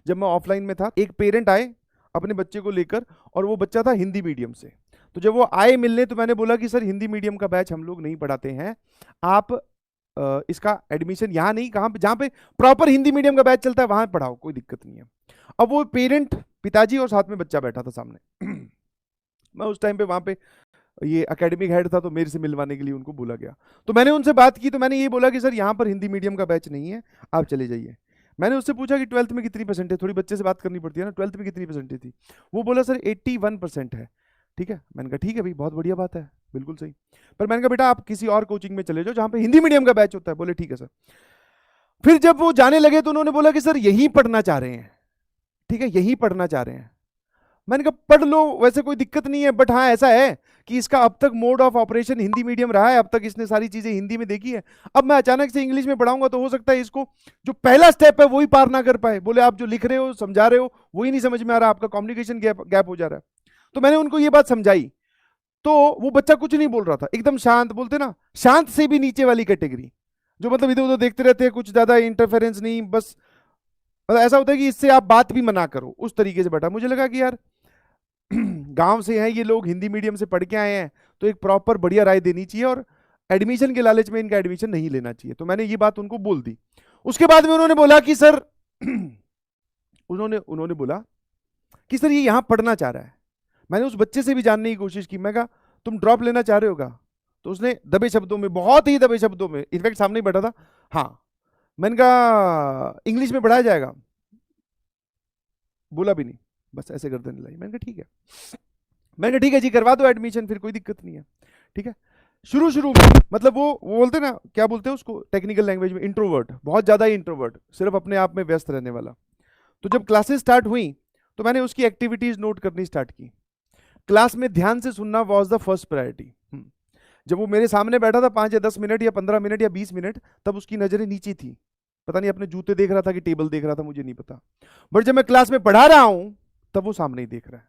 जब मैं ऑफलाइन में था, एक पेरेंट आए अपने बच्चे को लेकर, और वो बच्चा था हिंदी मीडियम से। तो जब वो आए मिलने, तो मैंने बोला कि सर हिंदी मीडियम का बैच हम लोग नहीं पढ़ाते हैं, आप इसका एडमिशन यहाँ नहीं, कहाँ पे, जहाँ पे प्रॉपर हिंदी मीडियम का बैच चलता है वहां पढ़ाओ, कोई दिक्कत नहीं है। अब वो पेरेंट, पिताजी और साथ में बच्चा बैठा था सामने। मैं उस टाइम पे वहां पे ये एकेडमिक हेड था, तो मेरे से मिलवाने के लिए उनको बोला गया। तो मैंने उनसे बात की, तो मैंने ये बोला कि सर यहाँ पर हिंदी मीडियम का बैच नहीं है, आप चले जाइए। मैंने उससे पूछा कि 12th में कितनी परसेंटेज, थोड़ी बच्चे से बात करनी पड़ती है ना, 12th में कितनी परसेंटेज थी? वो बोला सर 81% है। ठीक है, मैंने कहा ठीक है भाई, बहुत बढ़िया बात है, बिल्कुल सही। पर मैंने कहा बेटा आप किसी और कोचिंग में चले जाओ जहाँ पे हिंदी मीडियम का बैच होता है। बोले ठीक है सर। फिर जब वो जाने लगे तो उन्होंने बोला कि सर यहीं पढ़ना चाह रहे हैं, ठीक है, यहीं पढ़ना चाह रहे हैं। मैंने कहा पढ़ लो, वैसे कोई दिक्कत नहीं है, बट हाँ ऐसा है कि इसका अब तक mode of operation Hindi medium रहा है, अब तक इसने सारी चीजें हिंदी में देखी है। अब मैं अचानक से इंग्लिश में पढ़ाऊंगा तो हो सकता है इसको जो पहला स्टेप है वही पार ना कर पाए। बोले आप जो लिख रहे हो, समझा रहे हो, वही नहीं समझ में आ रहा, आपका कम्युनिकेशन गैप हो जा रहा है। तो मैंने उनको ये बात समझाई, तो वो बच्चा कुछ नहीं बोल रहा था, एकदम शांत, बोलते ना शांत से भी नीचे वाली कैटेगरी, जो मतलब इधर उधर देखते रहते हैं, कुछ ज्यादा इंटरफेरेंस नहीं, बस मतलब ऐसा होता है कि इससे आप बात भी मना करो, उस तरीके से बैठा। मुझे लगा कि यार गांव से हैं ये लोग, हिंदी मीडियम से पढ़ के आए हैं, तो एक प्रॉपर बढ़िया राय देनी चाहिए, और एडमिशन के लालच में इनका एडमिशन नहीं लेना चाहिए। तो मैंने ये बात उनको बोल दी। उसके बाद में उन्होंने बोला कि सर उन्होंने उन्होंने बोला कि सर ये यहां पढ़ना चाह रहा है। मैंने उस बच्चे से भी जानने की कोशिश की, मैं कहा तुम ड्रॉप लेना चाह रहे होगा? तो उसने दबे शब्दों में, बहुत ही दबे शब्दों में, इनफैक्ट सामने ही बैठा था, हाँ। मैंने कहा इंग्लिश में पढ़ाया जाएगा? बोला भी नहीं, बस ऐसे गर्दन हिलाई। मैंने कहा ठीक है। मैंने कहा ठीक है जी, करवा दो एडमिशन, फिर कोई दिक्कत नहीं है। ठीक है। शुरू शुरू में मतलब वो बोलते ना, क्या बोलते हैं उसको टेक्निकल लैंग्वेज में, इंट्रोवर्ट, बहुत ज्यादा ही इंट्रोवर्ट, सिर्फ अपने आप में व्यस्त रहने वाला। तो जब क्लासेस स्टार्ट हुई तो मैंने उसकी एक्टिविटीज नोट करनी स्टार्ट की। क्लास में ध्यान से सुनना वॉज द फर्स्ट प्रायोरिटी। जब वो मेरे सामने बैठा था 5 या 10 मिनट या 15 मिनट या 20 मिनट, तब उसकी नजरें नीचे थी, पता नहीं अपने जूते देख रहा था कि टेबल देख रहा था, मुझे नहीं पता। बट जब मैं क्लास में पढ़ा रहा हूं तब वो सामने ही देख रहा है।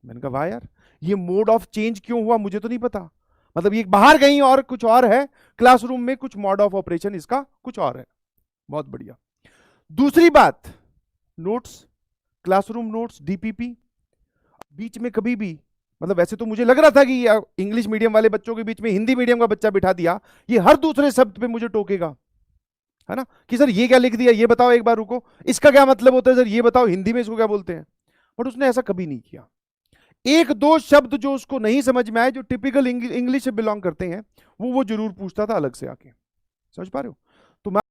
मैंने कहा वाह यार, ये मोड ऑफ चेंज क्यों हुआ मुझे तो नहीं पता। मतलब ये बाहर कहीं और कुछ और है, क्लासरूम में कुछ मोड ऑफ ऑपरेशन इसका कुछ और है। बहुत बढ़िया। दूसरी बात, नोट्स, क्लासरूम नोट्स, डीपीपी, बीच में कभी भी, मतलब वैसे तो मुझे लग रहा था कि इंग्लिश मीडियम वाले बच्चों के बीच में हिंदी मीडियम का बच्चा बिठा दिया, ये हर दूसरे शब्द पे मुझे टोकेगा, है ना, कि सर ये क्या लिख दिया, ये बताओ, एक बार रुको, इसका क्या मतलब होता है सर, ये बताओ हिंदी में इसको क्या बोलते हैं। बट उसने ऐसा कभी नहीं किया। एक दो शब्द जो उसको नहीं समझ में आए, जो टिपिकल इंग्लिश से बिलोंग करते हैं, वो जरूर पूछता था अलग से आके। समझ पा रहे हो? तो